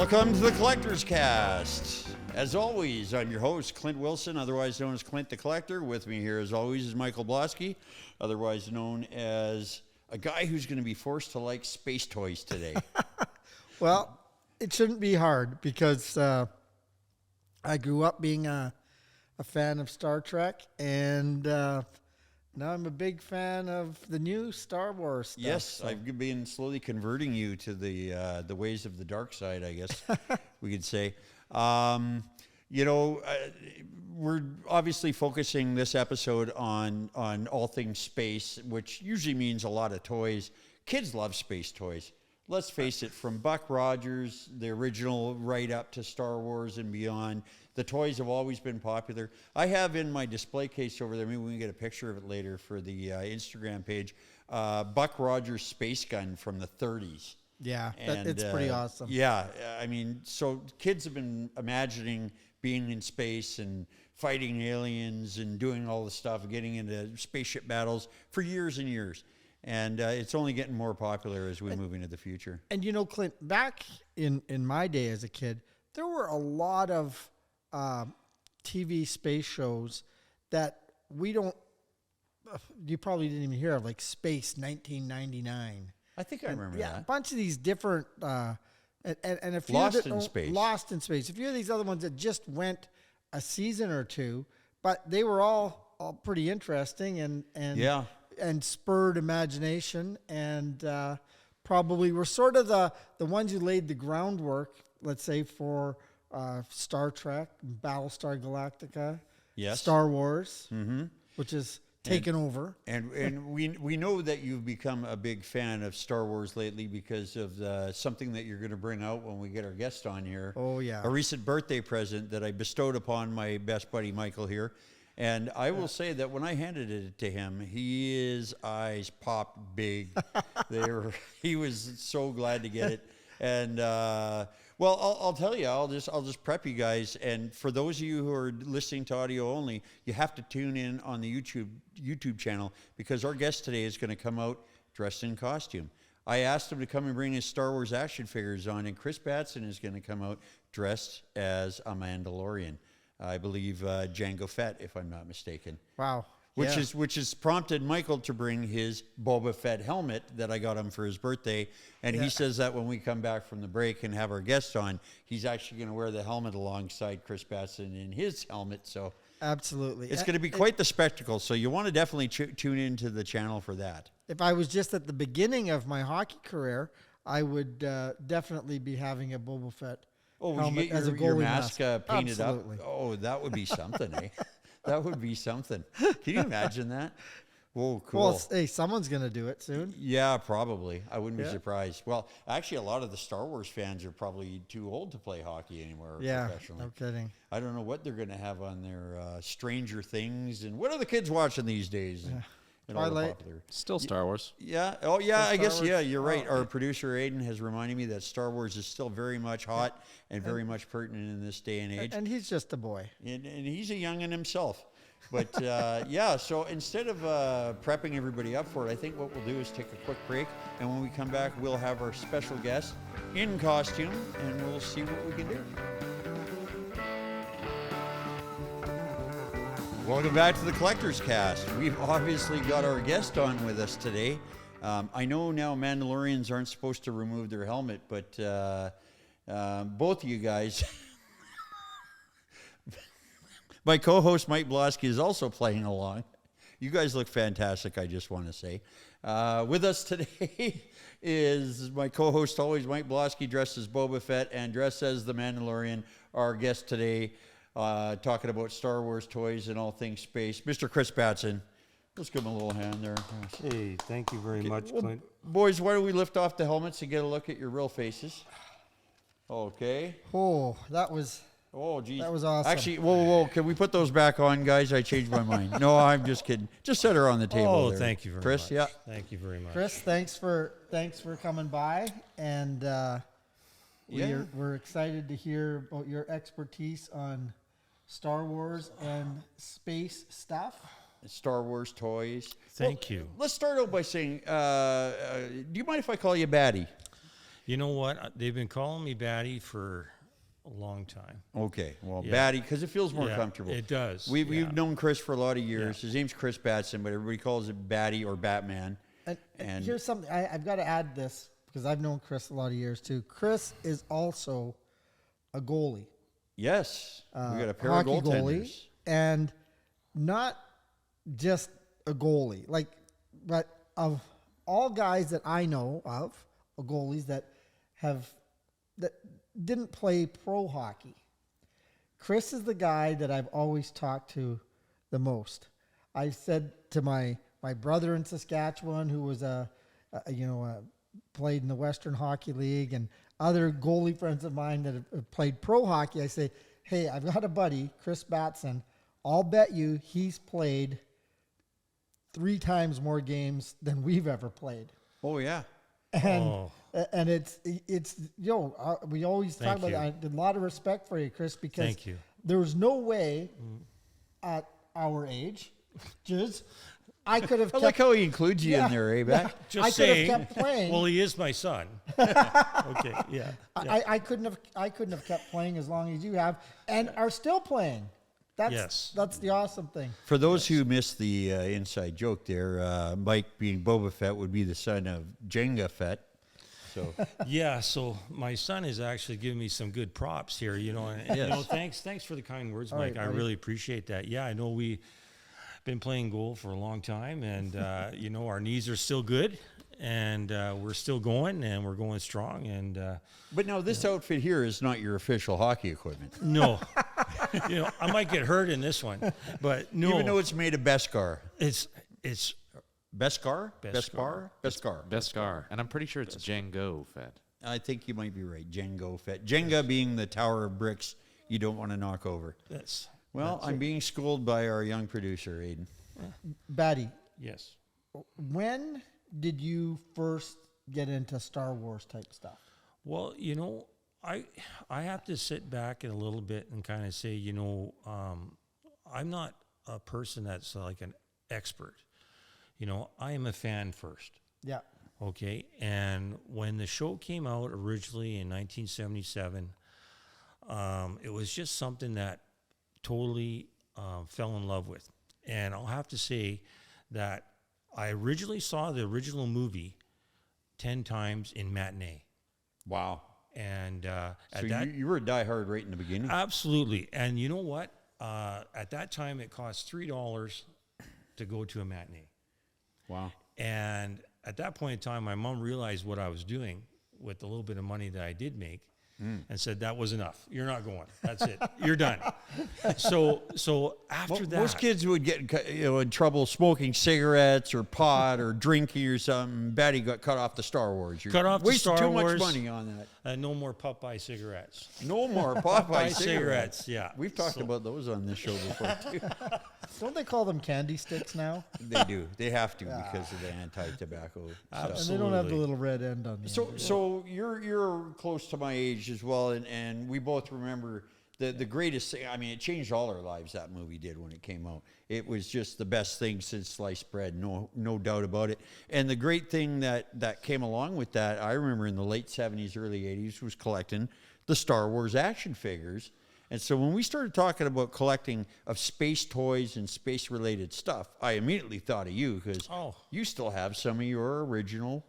Welcome to the Collector's Cast. As always, I'm your host, Clint Wilson, otherwise known as Clint the Collector. With me here, as always, is Michael Bloski, otherwise known as a guy who's going to be forced to like space toys today. Well, it shouldn't be hard because I grew up being a fan of Star Trek, and now I'm a big fan of the new Star Wars stuff. Yes, so. I've been slowly converting you to the ways of the dark side, I guess we could say. We're obviously focusing this episode on all things space, which usually means a lot of toys. Kids love space toys. Let's face it, from Buck Rogers, the original, right up to Star Wars and beyond, the toys have always been popular. I have in my display case over there, maybe we can get a picture of it later for the Instagram page, Buck Rogers space gun from the 30s. Yeah, it's pretty awesome. Yeah, I mean, so kids have been imagining being in space and fighting aliens and doing all the stuff, getting into spaceship battles for years and years. And it's only getting more popular as we move into the future. And you know, Clint, back in my day as a kid, there were a lot of TV space shows that you probably didn't even hear of, like Space 1999. I think I remember that. Yeah, a bunch of these different, and a few Lost in Space. Lost in Space. A few of these other ones that just went a season or two, but they were all pretty interesting and spurred imagination, and probably were sort of the ones who laid the groundwork, let's say, for Star Trek, Battlestar Galactica, yes, Star Wars, mm-hmm. which is taken over. And we know that you've become a big fan of Star Wars lately because of something that you're going to bring out when we get our guest on here. Oh, yeah. A recent birthday present that I bestowed upon my best buddy Michael here. And I will say that when I handed it to him, his eyes popped big. He was so glad to get it. And I'll tell you, I'll just prep you guys. And for those of you who are listening to audio only, you have to tune in on the YouTube channel, because our guest today is going to come out dressed in costume. I asked him to come and bring his Star Wars action figures on, and Chris Batson is going to come out dressed as a Mandalorian. I believe Jango Fett, if I'm not mistaken. Wow. Which has prompted Michael to bring his Boba Fett helmet that I got him for his birthday. And he says that when we come back from the break and have our guest on, he's actually going to wear the helmet alongside Chris Batson in his helmet. So absolutely, it's going to be quite the spectacle. So you want to definitely tune into the channel for that. If I was just at the beginning of my hockey career, I would definitely be having a Boba Fett. Oh, would you get your mask painted Absolutely. up? Oh, that would be something, eh? That would be something. Can you imagine that? Whoa, cool. Well, hey, someone's going to do it soon. Yeah, probably. I wouldn't be surprised. Well, actually, a lot of the Star Wars fans are probably too old to play hockey anymore professionally. No kidding. I don't know what they're going to have on their Stranger Things. And what are the kids watching these days? Twilight. Still Star Wars. Yeah. Oh, yeah, I guess, Wars? yeah, you're right. Our producer, Aiden, has reminded me that Star Wars is still very much hot and very much pertinent in this day and age. And he's just a boy. And he's a youngin' himself. But, so instead of prepping everybody up for it, I think what we'll do is take a quick break. And when we come back, we'll have our special guest in costume, and we'll see what we can do. Welcome back to the Collector's Cast. We've obviously got our guest on with us today. I know now Mandalorians aren't supposed to remove their helmet, but both of you guys... My co-host, Mike Bloski, is also playing along. You guys look fantastic, I just want to say. With us today is my co-host always, Mike Bloski, dressed as Boba Fett and dressed as the Mandalorian. Our guest today, talking about Star Wars toys and all things space, Mr. Chris Batson. Let's give him a little hand there. Hey, thank you very much, Clint. Boys, why don't we lift off the helmets and get a look at your real faces? Okay. Oh, that was... Oh, geez. That was awesome. Actually, whoa. Can we put those back on, guys? I changed my mind. No, I'm just kidding. Just set her on the table there. Thank you very Chris, much. yeah. Thank you very much. Chris, thanks for coming by, and we're excited to hear about your expertise on Star Wars and space stuff. Star Wars toys. Thank you. Let's start out by saying, do you mind if I call you Batty? You know what? They've been calling me Batty for a long time. Okay, well, Yeah. Batty, because it feels more Yeah, comfortable. it does. We've known Chris for a lot of years. Yeah. His name's Chris Batson, but everybody calls it Batty or Batman. And here's something I've got to add this because I've known Chris a lot of years too. Chris is also a goalie. Yes, we got a pair of hockey goaltenders. goalie, and not just a goalie. But of all guys that I know of, goalies that didn't play pro hockey, Chris is the guy that I've always talked to the most. I said to my brother in Saskatchewan, who was played in the Western Hockey League, and other goalie friends of mine that have played pro hockey, I say, hey, I've got a buddy, Chris Batson. I'll bet you he's played 3 times more games than we've ever played. Oh yeah. And it's we always talk Thank about you. that. I had a lot of respect for you, Chris, because Thank you. there was no way at our age, just I could have I like how he includes you in there, eh, Bat? Just I could have saying. kept playing. Well, he is my son. Okay, yeah. I couldn't have kept playing as long as you have, and are still playing. Yes. That's the awesome thing. For those who missed the inside joke there, Mike being Boba Fett would be the son of Jenga Fett. So Yeah, so my son is actually giving me some good props here, and thanks for the kind words, All Mike. right, I buddy. really appreciate that. Yeah, I know we've been playing goal for a long time, and our knees are still good, and we're still going, and we're going strong, and but now this outfit here is not your official hockey equipment. no, I might get hurt in this one, but no, Even though it's made of Beskar. it's Beskar? Beskar. Beskar. Beskar. And I'm pretty sure it's Django Fett. I think you might be right. Jenga Fett. Jenga being the tower of bricks you don't want to knock over. that's I'm being schooled by our young producer, Aiden. Batty, yes. when did you first get into Star Wars type stuff? Well, I have to sit back in a little bit and kind of say, I'm not a person that's like an expert. I am a fan first. Yeah. Okay. And when the show came out originally in 1977, it was just something that totally fell in love with. And I'll have to say that I originally saw the original movie 10 times in matinee. Wow. And So you were a diehard right in the beginning? absolutely. And you know what? At that time, it cost $3 to go to a matinee. Wow. And at that point in time, my mom realized what I was doing with the little bit of money that I did make, and said, that was enough. You're not going. That's it. You're done. So after that, Most kids would get in trouble smoking cigarettes or pot or drinking or something. Batty got cut off the Star Wars. You're Cut off the wasting Star too Wars. much money on that. no more Popeye cigarettes. No more Popeye cigarettes. cigarettes, yeah. We've talked about those on this show before too. Don't they call them candy sticks now? They do. They have to because of the anti-tobacco stuff. And they don't have the Absolutely. little red end on the end. So you're close to my age as well, and we both remember the greatest thing. I mean, it changed all our lives. That movie did when it came out. It was just the best thing since sliced bread, no doubt about it. And the great thing that came along with that, I remember in the late '70s, early '80s, was collecting the Star Wars action figures. And so when we started talking about collecting of space toys and space-related stuff, I immediately thought of you because you still have some of your original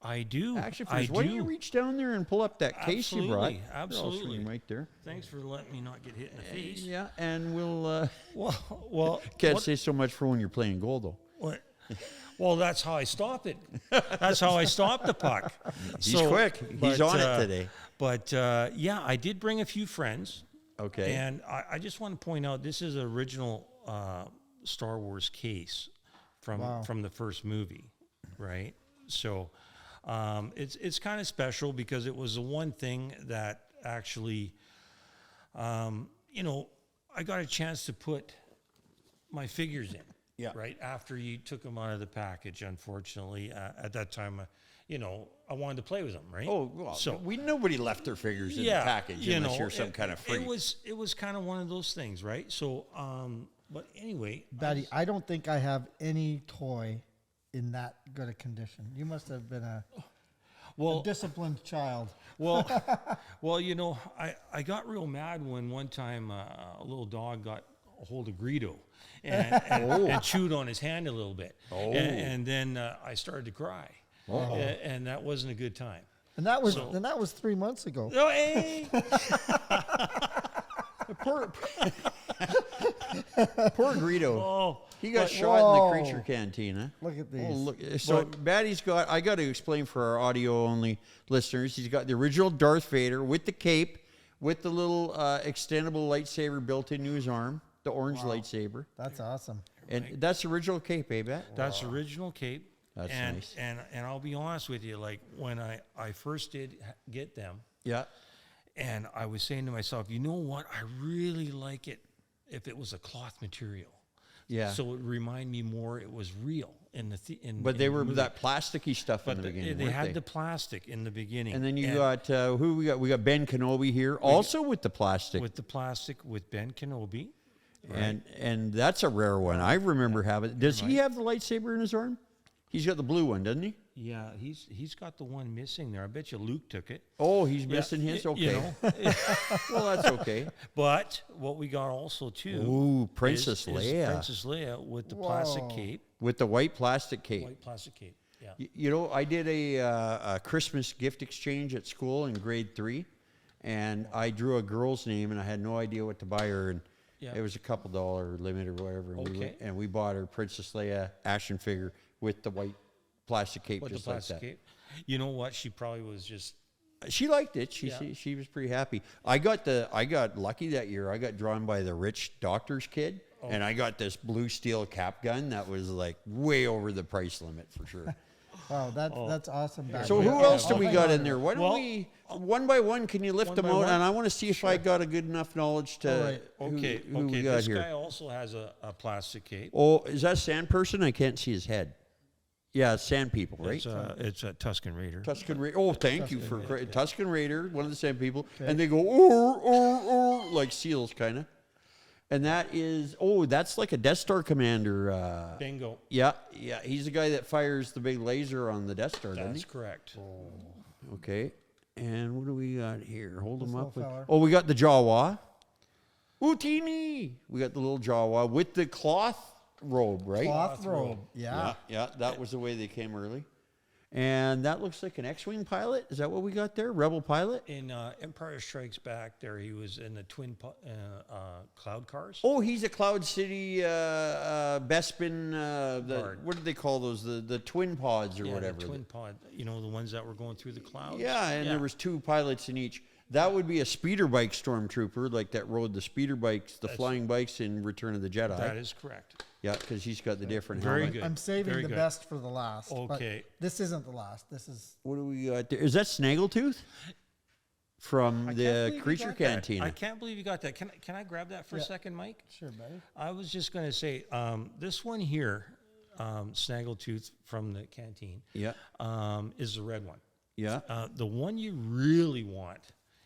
I do. action I figures. Why do. don't you reach down there and pull up that case you brought? Absolutely, Here, I'll swing absolutely. right there. Thanks for letting me not get hit in the face. Yeah, and we'll Well, can't say so much for when you're playing goal though. what? Well, that's how I stop it. That's how I stop the puck. He's quick. He's on it today. But yeah, I did bring a few friends. Okay. And I just want to point out this is an original Star Wars case from the first movie, right? So it's kind of special because it was the one thing that actually, I got a chance to put my figures in. Yeah. Right after you took them out of the package, unfortunately, at that time, I wanted to play with them, right? Oh, well, so nobody left their figures in the package unless you're some kind of freak. It was kind of one of those things, right? So, but anyway, Batty, I don't think I have any toy in that good a condition. You must have been a Well, a disciplined child. well, well, you know, I got real mad when one time a little dog got a hold of Greedo and chewed on his hand a little bit. And then I started to cry. And that wasn't a good time. And that was 3 months ago. Oh, hey! Poor Greedo. Oh, He got shot in whoa. the creature cantina. Look at these. Oh, look. So Batty's got, I got to explain for our audio only listeners, he's got the original Darth Vader with the cape, with the little extendable lightsaber built into his arm, the orange lightsaber. That's awesome. And that's the original cape, eh, Bat? that's the original cape. That's and, nice. And I'll be honest with you, like when I first did get them, Yeah. and I was saying to myself, you know what? I really like it if it was a cloth material. Yeah. So it would remind me more it was real in the But they in the were movie. that plasticky stuff in But the beginning. they weren't had the plastic in the beginning. And then you got who we got? We got Ben Kenobi here, also with the plastic, with the plastic with Ben Kenobi. and that's a rare one. I remember having. Does he have the lightsaber in his arm? He's got the blue one, doesn't he? Yeah, he's got the one missing there. I bet you Luke took it. Oh, he's missing his. You Okay, know. well that's okay. But what we got also too. Ooh, Princess is Leia Princess Leia with the plastic Whoa. cape, with the white plastic cape. white plastic cape. Yeah. You know, I did a Christmas gift exchange at school in grade 3, and I drew a girl's name, and I had no idea what to buy her, and Yeah. it was a couple $1 limit or whatever, and, Okay. we bought her Princess Leia action figure with the white plastic cape, With the just like plastic that. cape. You know what? She probably was just. She liked it. Yeah. She was pretty happy. I got lucky that year. I got drawn by the rich doctor's kid, and I got this blue steel cap gun that was like way over the price limit for sure. Wow, that's awesome. Batty. So who else do we got in there? Why don't Well, we one by one? Can you lift one them by out? one? And I want to see if I got a good enough knowledge to. All right. Okay. Who okay. we got This here? guy also has a plastic cape. Oh, is that Sand Person? I can't see his head. Yeah, it's Sand People, right? It's a Tuscan Raider. Tuscan Raider. Oh, thank you for Tuscan Raider, one of the Sand People, and they go oh like seals, kind of. And that is that's like a Death Star commander. Bingo. Yeah, he's the guy that fires the big laser on the Death Star, doesn't That's he? correct. Okay. And what do we got here? Hold them up. little feller. Oh, we got the Jawa. Ooh, teeny. We got the little Jawa with the cloth robe, right? Cloth robe. Yeah. Yeah, that was the way they came early. And that looks like an X-Wing pilot. Is that what we got there? Rebel pilot? In Empire Strikes Back, there he was in the twin cloud cars. Oh, he's a Cloud City Bespin. Guard. What do they call those? The twin pods or Yeah, whatever. the twin pod. You know, the ones that were going through the clouds. Yeah, and there was 2 pilots in each. That would be a speeder bike stormtrooper, like that rode the speeder bikes, the flying bikes in Return of the Jedi. That is correct. Yeah, because he's got the different Very helmet. good. I'm saving Very the good. best for the last. but Okay. this isn't the last. This is. What do we got there? Is that Snaggletooth from I can't the believe you Creature got that. Cantina? I can't believe you got that. Can I grab that for a second, Mike? Sure, buddy. I was just going to say this one here, Snaggletooth from the canteen, Yeah, is the red one. yeah. The one you really want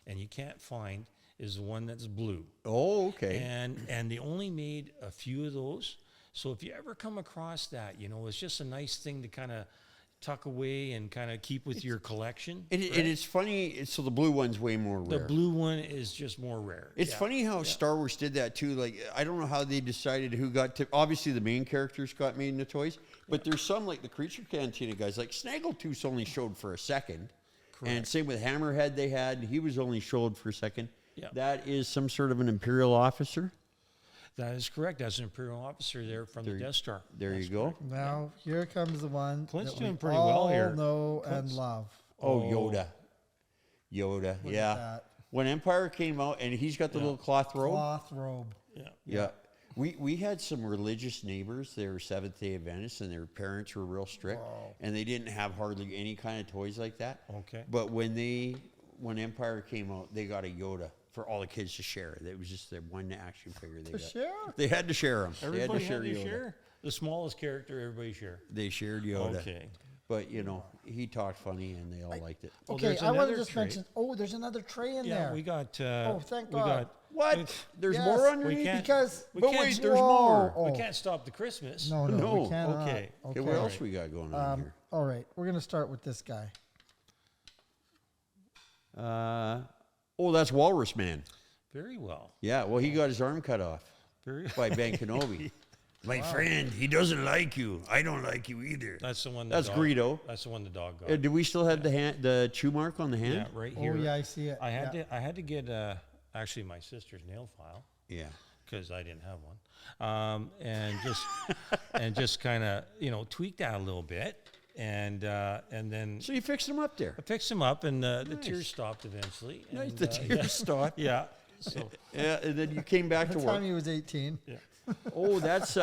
and you can't find is the one that's blue. Oh, okay. And they only made a few of those. So if you ever come across that, you know, it's just a nice thing to kind of tuck away and kind of keep with your collection. It is funny. So the blue one's way more The rare. blue one is just more rare. It's funny how Star Wars did that too. Like, I don't know how they decided who got to. Obviously, the main characters got made into toys, but there's some like the Creature Cantina guys. Like Snaggletooth only showed for a second, and same with Hammerhead. They had he was only showed for a second. Yeah. That is some sort of an Imperial officer. That is correct. That's an Imperial officer there from the Death Star. There That's you go. correct. Now here comes the one Clint's that doing we pretty all well here. know Clint's- and love. Oh, Yoda. Look at Yeah. that. When Empire came out, and he's got the little cloth robe. Cloth robe. Yeah. Yeah. We had some religious neighbors. They were Seventh-day Adventists, and their parents were real strict, and they didn't have hardly any kind of toys like that. Okay. But when Empire came out, they got a Yoda for all the kids to share. It was just their one action figure they got. Share? They had to share them. Everybody they had to had to Yoda. share. The smallest character, everybody share. They shared Yoda. Okay. But you know, he talked funny, and they all liked it. Well, Okay, there's I want to another just tray. mention. Oh, there's another tray in Yeah, there. we got. Oh, thank we God. got. What? There's Yes, more we underneath. can't- because we But can't wait, s- there's more. Oh. We can't stop the Christmas. No, No. we cannot. Okay. Okay, what else we got going on here? All right, we're gonna start with this guy. That's Walrus Man. Very well. Yeah, well, he got his arm cut off Very. by Ben Kenobi. My friend, he doesn't like you. I don't like you either. That's the one. That's Greedo. That's the one the dog got. Do we still have the chew mark on the hand? Yeah, right here. Oh yeah, I see it. I had to get actually my sister's nail file. Yeah. Because I didn't have one, and just kind of tweak that a little bit, and then So you fixed him up there. I fixed him up, and the tears stopped eventually. Nice. And, The tears stopped. Yeah. So Yeah, and then you came back By to the work. time he was 18. yeah, Oh, that's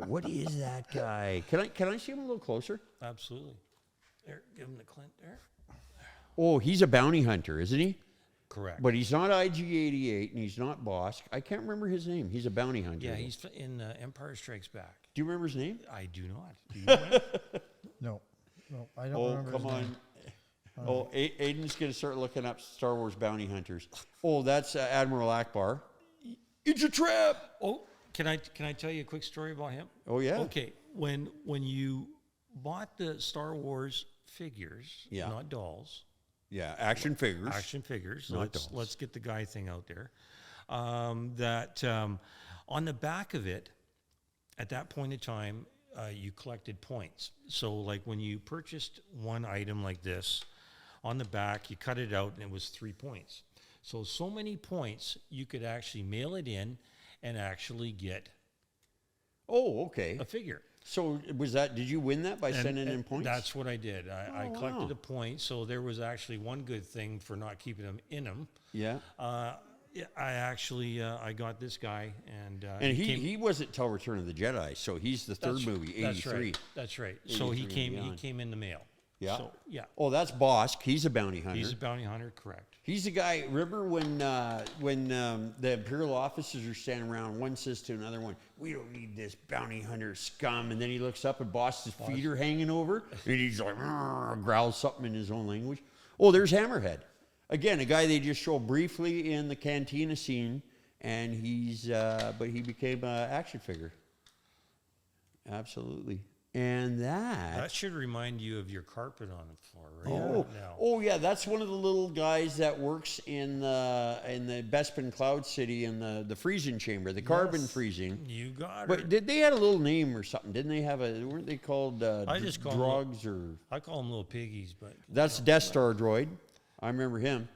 what is that guy? Can I see him a little closer? absolutely. There, give him the Clint there. Oh, he's a bounty hunter, isn't he? Correct. But he's not IG-88 and he's not Bosk. I can't remember his name. He's a bounty hunter. Yeah, he's in Empire Strikes Back. Do you remember his name? I do not. Do you know him? No, I don't Oh, remember. come his on. name. Oh, Aiden's going to start looking up Star Wars bounty hunters. Oh, that's Admiral Akbar. It's a trap. Oh, can I tell you a quick story about him? Oh, yeah. Okay, when you bought the Star Wars figures, Yeah. not dolls, Yeah, action figures. action figures. Not Let's, dolls. let's get the guy thing out there. On the back of it, at that point in time, you collected points. So, like when you purchased one item like this, on the back, you cut it out, and it was 3 points. So many points, you could actually mail it in and actually get Oh, okay. a figure. So did you win that by sending in points? That's what I did. I Oh, collected wow. a point, so there was actually one good thing for not keeping them in them. Yeah. Yeah, I actually I got this guy, and And he wasn't till Return of the Jedi, so he's the third movie, 83. That's right. That's right. So 83 and he beyond. came in the mail. Yeah. So, yeah. Oh, that's Bosk. He's a bounty hunter. He's a bounty hunter, correct? He's the guy. Remember when the Imperial officers are standing around? One says to another one, "We don't need this bounty hunter scum." And then he looks up and Bosk's feet are hanging over, and he's like, "Rrr," growls something in his own language. Oh, there's Hammerhead. Again, a guy they just show briefly in the cantina scene, and but he became an action figure. Absolutely. And That should remind you of your carpet on the floor, right? Now. Oh yeah, that's one of the little guys that works in the Bespin Cloud City in the freezing chamber, the carbon freezing. You got But it. they had a little name or something, didn't they? Weren't they called I just call 'em drugs or? I call them little piggies, but That's Death Star droid. I remember him.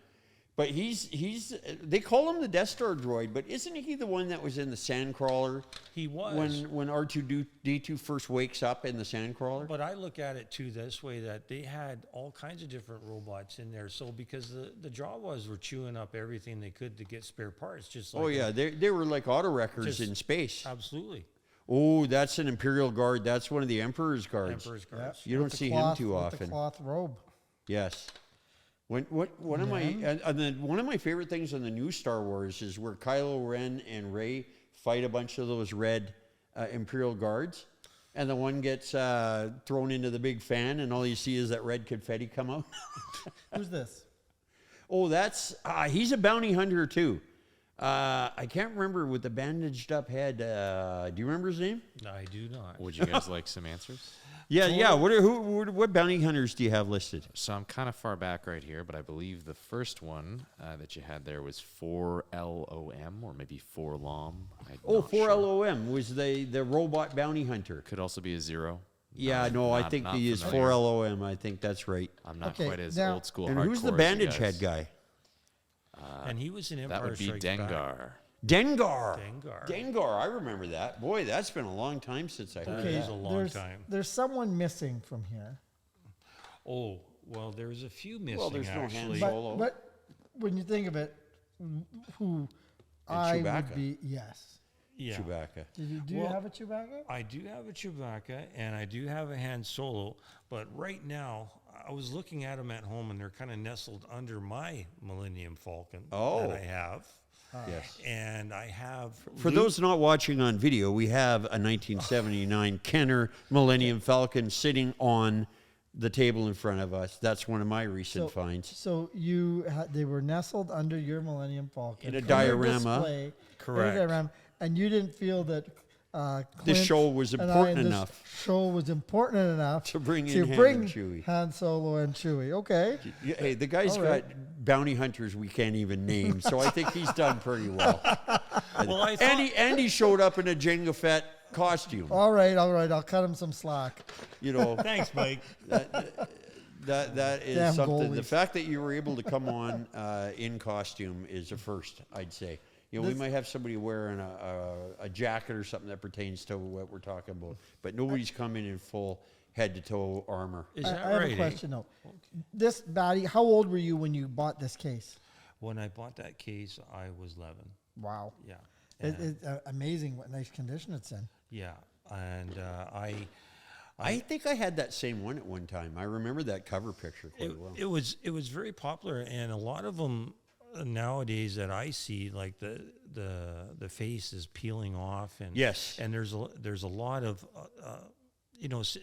But they call him the Death Star droid, but isn't he the one that was in the Sandcrawler? he was. When R2D2 first wakes up in the Sandcrawler? But I look at it too this way, that they had all kinds of different robots in there. So because the Jawas were chewing up everything they could to get spare parts, just like Oh yeah, they were like auto wreckers Just- in space. absolutely. Oh, that's an Imperial Guard. That's one of the Emperor's guards. Emperor's Yeah. guards. You don't With the see cloth- him too with often. The cloth robe. Yes. One of my favorite things on the new Star Wars is where Kylo Ren and Rey fight a bunch of those red Imperial Guards, and the one gets thrown into the big fan, and all you see is that red confetti come out. Who's this? Oh, that's he's a bounty hunter too. I can't remember with the bandaged up head. Do you remember his name? I do not. Would you guys like some answers? Yeah. What bounty hunters do you have listed? So I'm kind of far back right here, but I believe the first one that you had there was 4LOM or maybe 4LOM. Oh, 4LOM was the robot bounty hunter. Could also be a 0. Yeah, no, I think he is familiar. 4LOM. I think that's right. I'm not Okay, quite as now- old school. And who's the hardcore as you bandage guys. head guy? And he was in Empire That would be Strikes Back. Dengar. Dengar. Dengar. Dengar. I remember that. Boy, that's been a long time since I heard Okay. that. is a long there's, time. There's someone missing from here. Oh, well, there's a few missing, Well, there's no Han actually. Solo. But when you think of it, who I Chewbacca. would be, yes. Yeah. Chewbacca. Do you Well, have a Chewbacca? I do have a Chewbacca, and I do have a Han Solo, but right now, I was looking at them at home, and they're kind of nestled under my Millennium Falcon Oh. that I have. Yes. And I have... For Luke- those not watching on video, we have a 1979 Kenner Millennium Falcon sitting on the table in front of us. That's one of my recent finds. So they were nestled under your Millennium Falcon In a your diorama. display, in a Correct. diorama, and you didn't feel that Clint This show was and I, important and this enough show was important enough to bring in Han and Chewie. Han Solo and Chewie. Okay. Hey, the guy's All got right. bounty hunters we can't even name, so I think he's done pretty well. Well, I And he showed up in a Jango Fett costume. All right. I'll cut him some slack. You know, thanks, Mike. that is Damn something. The goalies. fact that you were able to come on in costume is a first, I'd say. You know, we might have somebody wearing a jacket or something that pertains to what we're talking about, but nobody's coming in full head to toe armor. Is I that have right? a question though. This baddie, how old were you when you bought this case? When I bought that case, I was 11. Wow. Yeah. It's amazing what nice condition it's in. Yeah, and I think I had that same one at one time. I remember that cover picture quite well. it was very popular, and a lot of them nowadays that I see, like the face is peeling off, and Yes. and there's a lot of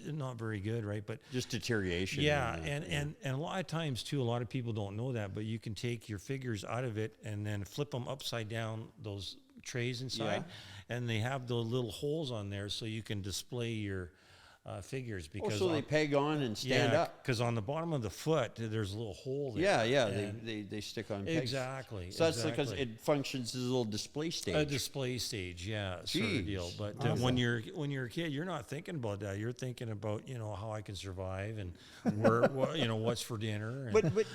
not very good, right? But Just deterioration. yeah, and a lot of times too, a lot of people don't know that, but you can take your figures out of it and then flip them upside down, those trays inside, and they have the little holes on there so you can display your figures, because so they peg on and stand up. because on the bottom of the foot there's a little hole there. Yeah, and they stick on pegs. exactly. So that's because exactly. it functions as a little display stage. A display stage, yeah, sort of Jeez. deal. But Awesome. when you're a kid, you're not thinking about that. You're thinking about how I can survive and where what's for dinner. And, But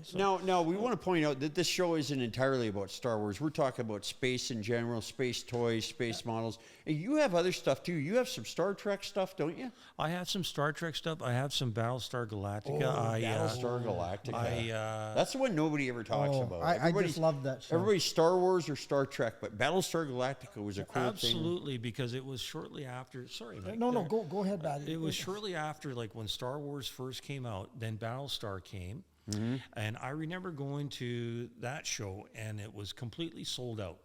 so. now we want to point out that this show isn't entirely about Star Wars. We're talking about space in general, space toys, space models. And you have other stuff too. You have some Star Trek stuff, don't you? I have some Star Trek stuff. I have some Battlestar Galactica. Battlestar Galactica. That's the one nobody ever talks about. I Everybody's- just love that show. Everybody's Star Wars or Star Trek, but Battlestar Galactica was a cool thing. Absolutely, because it was shortly after. Sorry, Mike, No, there. go ahead, baddie. It was shortly after, like when Star Wars first came out, then Battlestar came. Mm-hmm. And I remember going to that show, and it was completely sold out.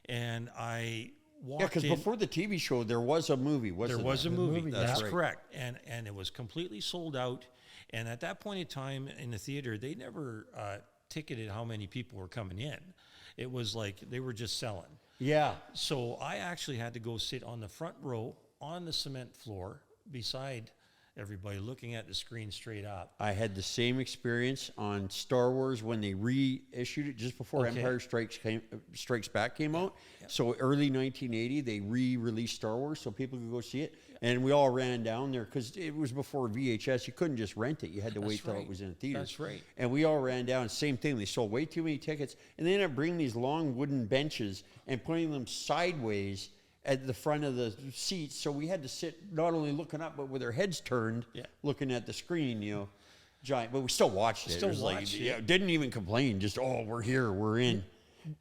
And I walked Yeah, because in. before the TV show, there was a movie, wasn't There was a there? movie. That's That's right. correct. And it was completely sold out. And at that point in time in the theater, they never ticketed how many people were coming in. It was like they were just selling. Yeah. So I actually had to go sit on the front row on the cement floor beside everybody, looking at the screen straight up. I had the same experience on Star Wars when they reissued it just before Okay. Empire Strikes Back came out. So early 1980, they re-released Star Wars so people could go see it. And we all ran down there because it was before VHS. You couldn't just rent it. You had to wait till it right. was in theaters. That's right. And we all ran down. Same thing. They sold way too many tickets. And they ended up bringing these long wooden benches and putting them sideways at the front of the seats. So we had to sit not only looking up, but with our heads turned, looking at the screen, giant. But we still watched it. Still It was watched it. like, didn't even complain. Just, we're here. We're in.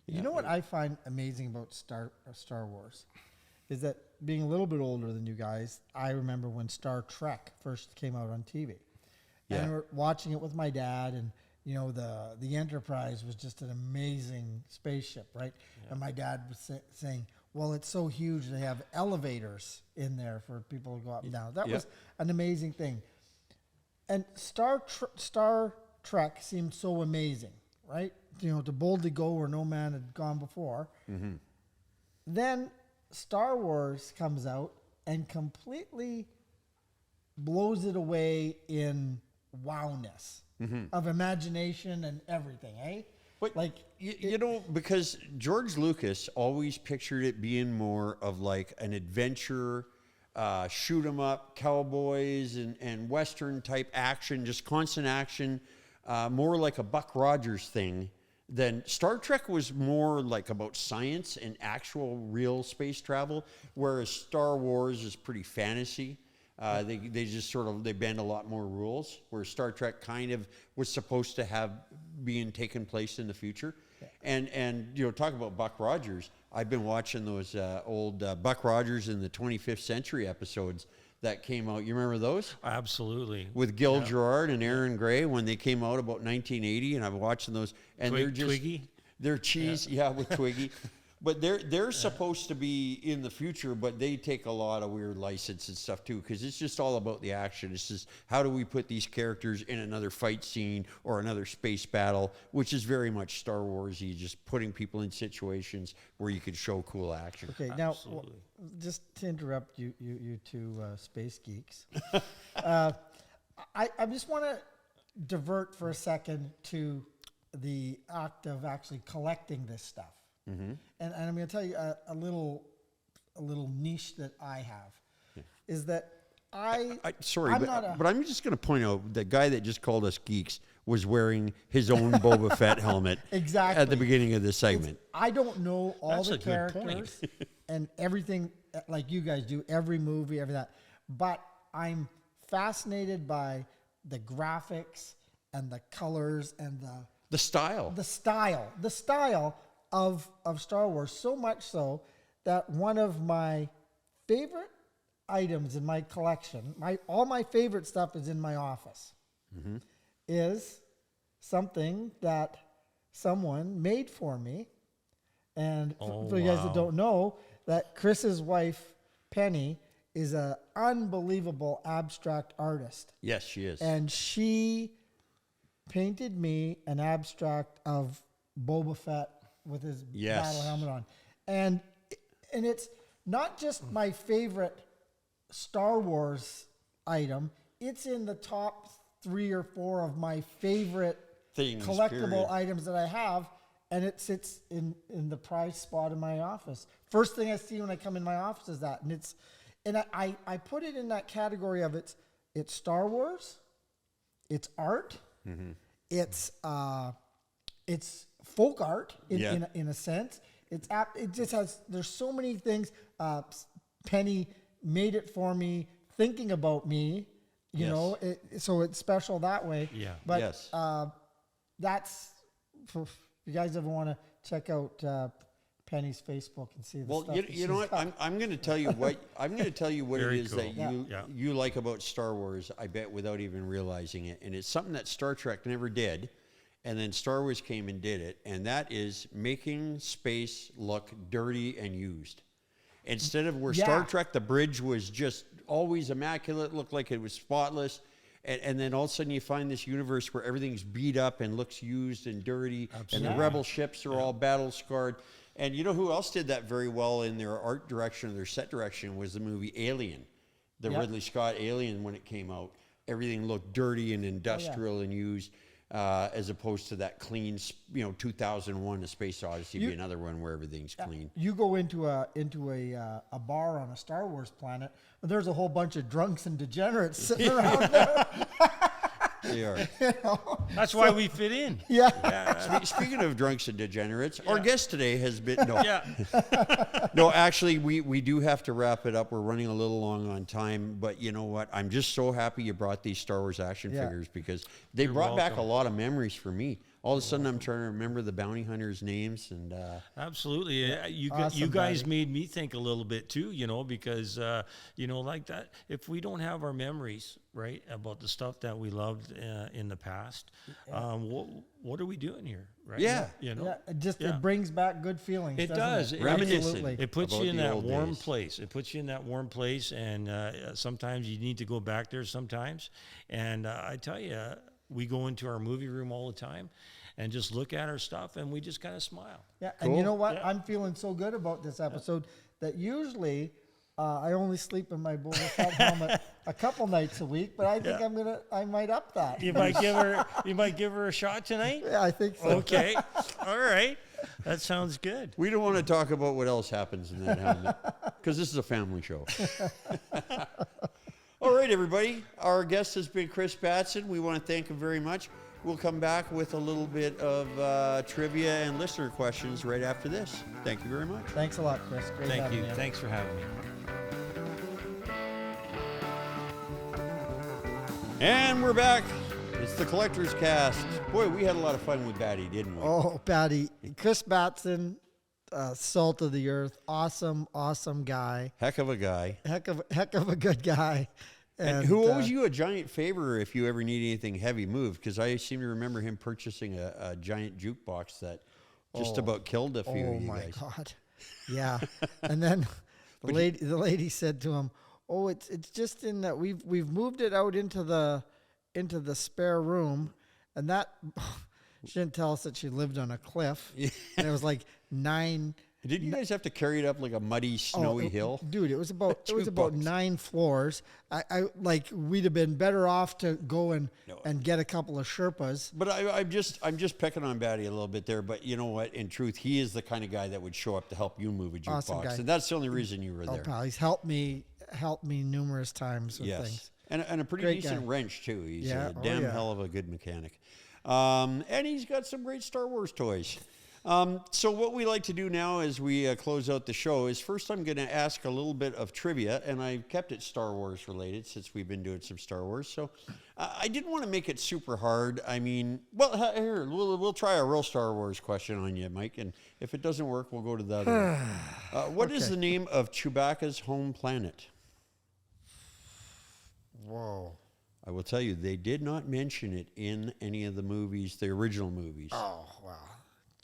You know what I find amazing about Star Wars is that being a little bit older than you guys, I remember when Star Trek first came out on TV. Yeah. And we're watching it with my dad, and the Enterprise was just an amazing spaceship, right? Yeah. And my dad was saying, well, it's so huge they have elevators in there for people to go up and down. That was an amazing thing. And Star Trek seemed so amazing, right? To boldly go where no man had gone before. Mm-hmm. Then Star Wars comes out and completely blows it away in wowness of imagination and everything, eh? But because George Lucas always pictured it being more of like an adventure, shoot 'em up, cowboys and Western type action, just constant action, more like a Buck Rogers thing. Then Star Trek was more like about science and actual real space travel, whereas Star Wars is pretty fantasy. They just they bend a lot more rules, where Star Trek kind of was supposed to have being taken place in the future. And talk about Buck Rogers. I've been watching those old Buck Rogers in the 25th Century episodes that came out. You remember those? Absolutely. With Gil Gerard and Aaron Gray when they came out about 1980, and I'm watching those. And they're just Twiggy? They're cheese, with Twiggy. But they're supposed to be in the future, but they take a lot of weird license and stuff too, because it's just all about the action. It's just how do we put these characters in another fight scene or another space battle, which is very much Star Wars-y, just putting people in situations where you could show cool action. Okay, now just to interrupt you two space geeks, I just want to divert for a second to the act of actually collecting this stuff. Mm-hmm. And I'm going to tell you a little niche that I have is that but I'm just going to point out the guy that just called us geeks was wearing his own Boba Fett helmet exactly at the beginning of the segment. I don't know all That's the a good characters and everything like you guys do, every movie, every that, but I'm fascinated by the graphics and the colors and the style of Star Wars, so much so that one of my favorite items in my collection, all my favorite stuff is in my office, is something that someone made for me. And for you guys that don't know, that Chris's wife, Penny, is an unbelievable abstract artist. Yes, she is. And she painted me an abstract of Boba Fett with his battle helmet on. And it's not just my favorite Star Wars item, it's in the top 3 or 4 of my favorite collectible items that I have, and it sits in the prize spot in my office. First thing I see when I come in my office is that, and I put it in that category of it's Star Wars, it's art, it's folk art in a sense. It just has, there's so many things. Penny made it for me, thinking about me, you know, so it's special that way. Yeah. But that's, for you guys ever want to check out Penny's Facebook and see the stuff. Well, you know what? I'm going to tell you what it is cool. that you like about Star Wars, I bet, without even realizing it. And it's something that Star Trek never did. And then Star Wars came and did it, and that is making space look dirty and used. Instead of where Star Trek, the bridge was just always immaculate, looked like it was spotless, and then all of a sudden you find this universe where everything's beat up and looks used and dirty, and the rebel ships are all battle-scarred. And you know who else did that very well in their art direction, their set direction, was the movie Alien, the Ridley Scott Alien when it came out. Everything looked dirty and industrial and used. As opposed to that clean, 2001: A Space Odyssey be another one where everything's clean. You go into a bar on a Star Wars planet, and there's a whole bunch of drunks and degenerates sitting around there. They are. That's why we fit in. Speaking of drunks and degenerates, our guest today has been no. Actually, we do have to wrap it up. We're running a little long on time, but you know what? I'm just so happy you brought these Star Wars action figures, because they brought back a lot of memories for me. All of a sudden, I'm trying to remember the bounty hunters' names, and absolutely, you guys made me think a little bit too. Because like that, if we don't have our memories right about the stuff that we loved in the past, what are we doing here? Right? It brings back good feelings. It does. Reminiscent. It puts you in that warm place. It puts you in that warm place, and sometimes you need to go back there. Sometimes, and I tell you, we go into our movie room all the time and just look at our stuff, and we just kind of smile. Yeah, cool. And you know what? I'm feeling so good about this episode that usually I only sleep in my Boba Fett helmet a couple nights a week, but I think I might up that. You might give her a shot tonight? Yeah, I think so. Okay. All right. That sounds good. We don't want to talk about what else happens in that helmet, because this is a family show. All right, everybody. Our guest has been Chris Batson. We want to thank him very much. We'll come back with a little bit of trivia and listener questions right after this. Thank you very much. Thanks a lot, Chris. Great having you. Thanks for having me. And we're back. It's the Collector's Cast. Boy, we had a lot of fun with Batty, didn't we? Oh, Batty. Chris Batson, salt of the earth. Awesome guy. Heck of a guy. Heck of a good guy. And who owes you a giant favor if you ever need anything heavy moved? Because I seem to remember him purchasing a giant jukebox that just about killed a few of you guys. Oh, my God. Yeah. And then the lady said to him, "Oh, it's just in that we've moved it out into the spare room," and that she didn't tell us that she lived on a cliff, and it was like 9. Did you guys have to carry it up like a muddy, snowy hill? Dude, it was about 9 floors. I like we'd have been better off to go and get a couple of Sherpas. But I'm just picking on Batty a little bit there. But you know what? In truth, he is the kind of guy that would show up to help you move a jukebox, Awesome guy. and that's the only reason you were there. Pal, he's helped me numerous times with things. And a pretty Great decent guy. wrench too. He's Yeah. a damn hell of a good mechanic. And he's got some great Star Wars toys. So what we like to do now as we close out the show is first I'm going to ask a little bit of trivia, and I've kept it Star Wars related since we've been doing some Star Wars. So I didn't want to make it super hard. I mean, well, here, we'll try a real Star Wars question on you, Mike, and if it doesn't work, we'll go to the other one. What is the name of Chewbacca's home planet? Whoa. I will tell you, they did not mention it in any of the movies, the original movies. Oh, wow.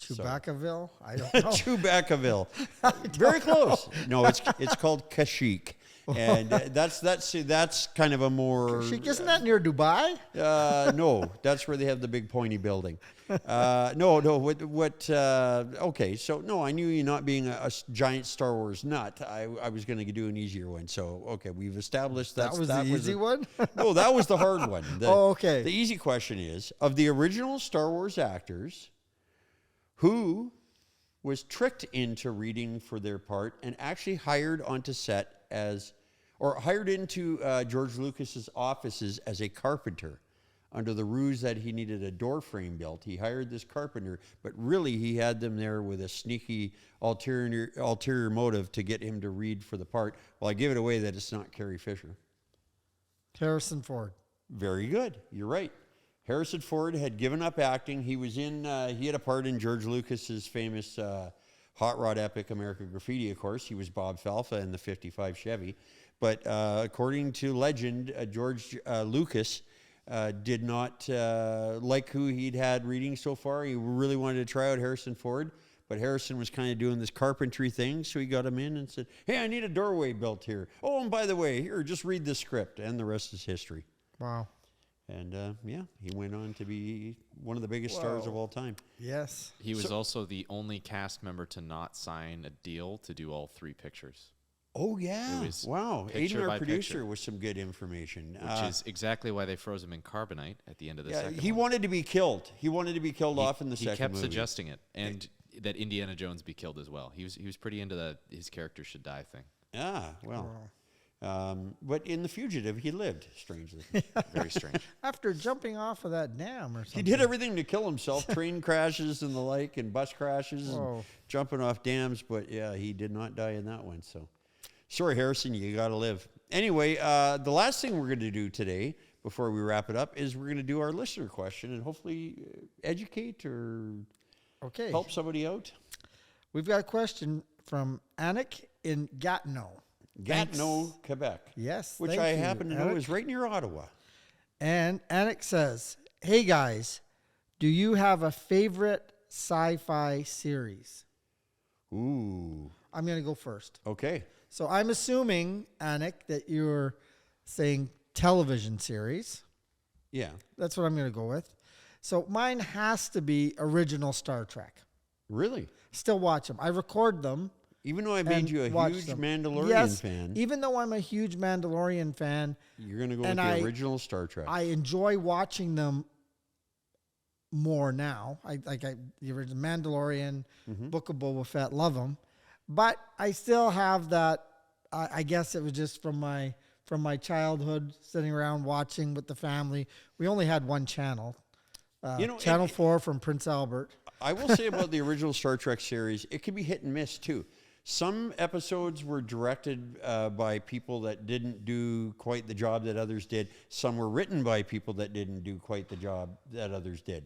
Chewbaccaville? I don't know. Chubaccaville. Very close. No, it's called Kashyyyk. And that's kind of a more... Isn't that near Dubai? No, that's where they have the big pointy building. Okay, so no, I knew you not being a giant Star Wars nut. I was going to do an easier one. So, okay, we've established that was the easy one? No, that was the hard one. Okay. The easy question is, of the original Star Wars actors, who was tricked into reading for their part and actually hired onto set hired into George Lucas's offices as a carpenter under the ruse that he needed a door frame built. He hired this carpenter, but really he had them there with a sneaky ulterior motive to get him to read for the part. Well, I give it away that it's not Carrie Fisher. Harrison Ford. Very good. You're right. Harrison Ford had given up acting. He was he had a part in George Lucas's famous hot rod epic American Graffiti, of course. He was Bob Falfa in the 55 Chevy. But according to legend, George Lucas did not like who he'd had reading so far. He really wanted to try out Harrison Ford. But Harrison was kind of doing this carpentry thing, so he got him in and said, "Hey, I need a doorway built here. Oh, and by the way, here, just read the script." And the rest is history. Wow. And he went on to be one of the biggest stars of all time. Yes. He was also the only cast member to not sign a deal to do all 3 pictures. Oh, yeah. Wow. Aiden, our producer, picture, with some good information. Which is exactly why they froze him in carbonite at the end of the second he one. wanted to be killed. He wanted to be killed off in the second movie. He kept suggesting it. And that Indiana Jones be killed as well. He was pretty into his character should die thing. Ah, well. But in The Fugitive, he lived, strangely. Very strange. After jumping off of that dam or something. He did everything to kill himself, train crashes and the like, and bus crashes and jumping off dams. But, yeah, he did not die in that one. So, sorry, Harrison, you got to live. Anyway, the last thing we're going to do today, before we wrap it up, is we're going to do our listener question and hopefully educate or help somebody out. We've got a question from Anik in Gatineau. Gatineau, Quebec. Yes. Which I happen to know is right near Ottawa. And Anik says, "Hey guys, do you have a favorite sci-fi series?" Ooh. I'm going to go first. Okay. So I'm assuming, Anik, that you're saying television series. Yeah. That's what I'm going to go with. So mine has to be original Star Trek. Really? Still watch them. I record them. Even though I made you a huge Mandalorian fan. Even though I'm a huge Mandalorian fan. You're going to go with the original Star Trek. I enjoy watching them more now. The original Mandalorian, Book of Boba Fett, love them. But I still have that, I guess it was just from my childhood, sitting around watching with the family. We only had one channel. Channel 4 from Prince Albert. I will say about the original Star Trek series, it can be hit and miss too. Some episodes were directed by people that didn't do quite the job that others did. Some were written by people that didn't do quite the job that others did.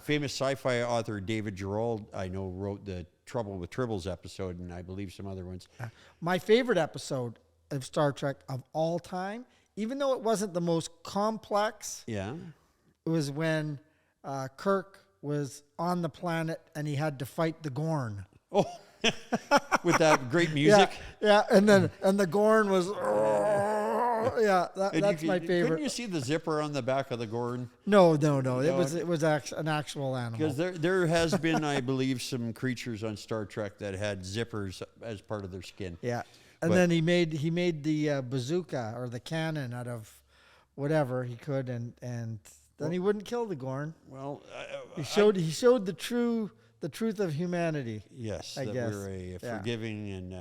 Famous sci-fi author David Gerald, I know, wrote the Trouble with Tribbles episode, and I believe some other ones. My favorite episode of Star Trek of all time, even though it wasn't the most complex, it was when Kirk was on the planet and he had to fight the Gorn. Oh, with that great music. Yeah, and the Gorn was, that's my favorite. Couldn't you see the zipper on the back of the Gorn? No. It was an actual animal. Because there has been, I believe, some creatures on Star Trek that had zippers as part of their skin. Yeah, and then he made the bazooka or the cannon out of whatever he could, and then he wouldn't kill the Gorn. Well, he showed the truth of humanity. Yes, I that guess. we're a forgiving and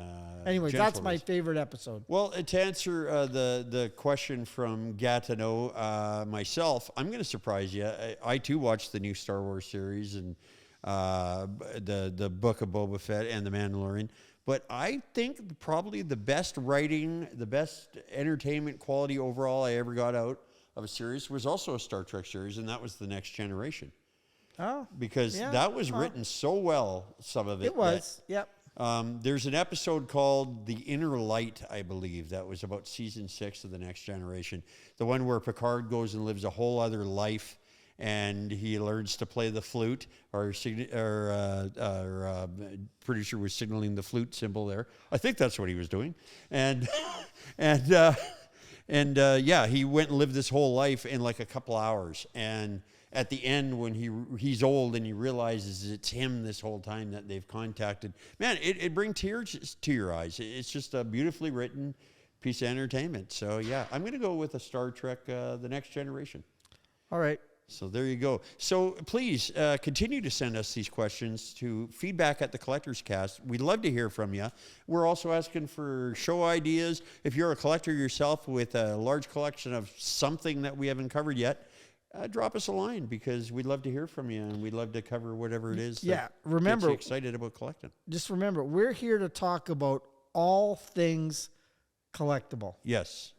anyways, gentle that's my race. favorite episode. Well, to answer the question from Gatineau, myself, I'm going to surprise you. I too watched the new Star Wars series and the Book of Boba Fett and the Mandalorian. But I think probably the best writing, the best entertainment quality overall I ever got out of a series was also a Star Trek series, and that was The Next Generation. Oh, Because that was written so well, some of it. It was, yep. There's an episode called The Inner Light, I believe, that was about season 6 of The Next Generation. The one where Picard goes and lives a whole other life, and he learns to play the flute, or producer was signaling the flute symbol there. I think that's what he was doing. And he went and lived this whole life in like a couple hours. And at the end, when he's old and he realizes it's him this whole time that they've contacted, man, it brings tears to your eyes. It's just a beautifully written piece of entertainment. So yeah, I'm going to go with a Star Trek, The Next Generation. All right. So there you go. So please continue to send us these questions to feedback at the Collectors Cast. We'd love to hear from you. We're also asking for show ideas. If you're a collector yourself with a large collection of something that we haven't covered yet, drop us a line, because we'd love to hear from you, and we'd love to cover whatever it is that gets you excited about collecting. Just remember, we're here to talk about all things collectible. Yes.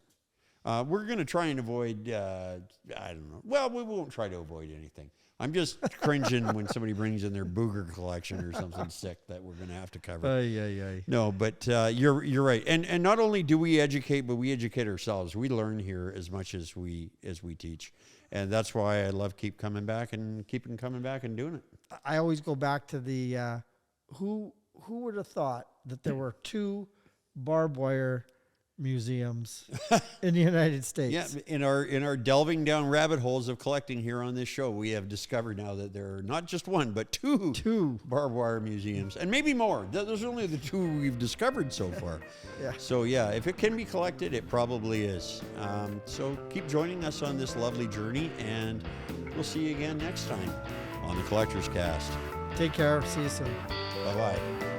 We're going to try and avoid, I don't know. Well, we won't try to avoid anything. I'm just cringing when somebody brings in their Booger collection or something sick that we're going to have to cover. No, but you're right. And not only do we educate, but we educate ourselves. We learn here as much as we teach. And that's why I love keeping coming back and doing it. I always go back to the who would have thought that there were 2 barbed wire museums in the United States. Yeah, in our delving down rabbit holes of collecting here on this show, we have discovered now that there are not just 1, but 2 barbed wire museums, and maybe more. Those are only the 2 we've discovered so far. Yeah. So yeah, if it can be collected, it probably is. So keep joining us on this lovely journey, and we'll see you again next time on the Collectors Cast. Take care. See you soon. Bye-bye.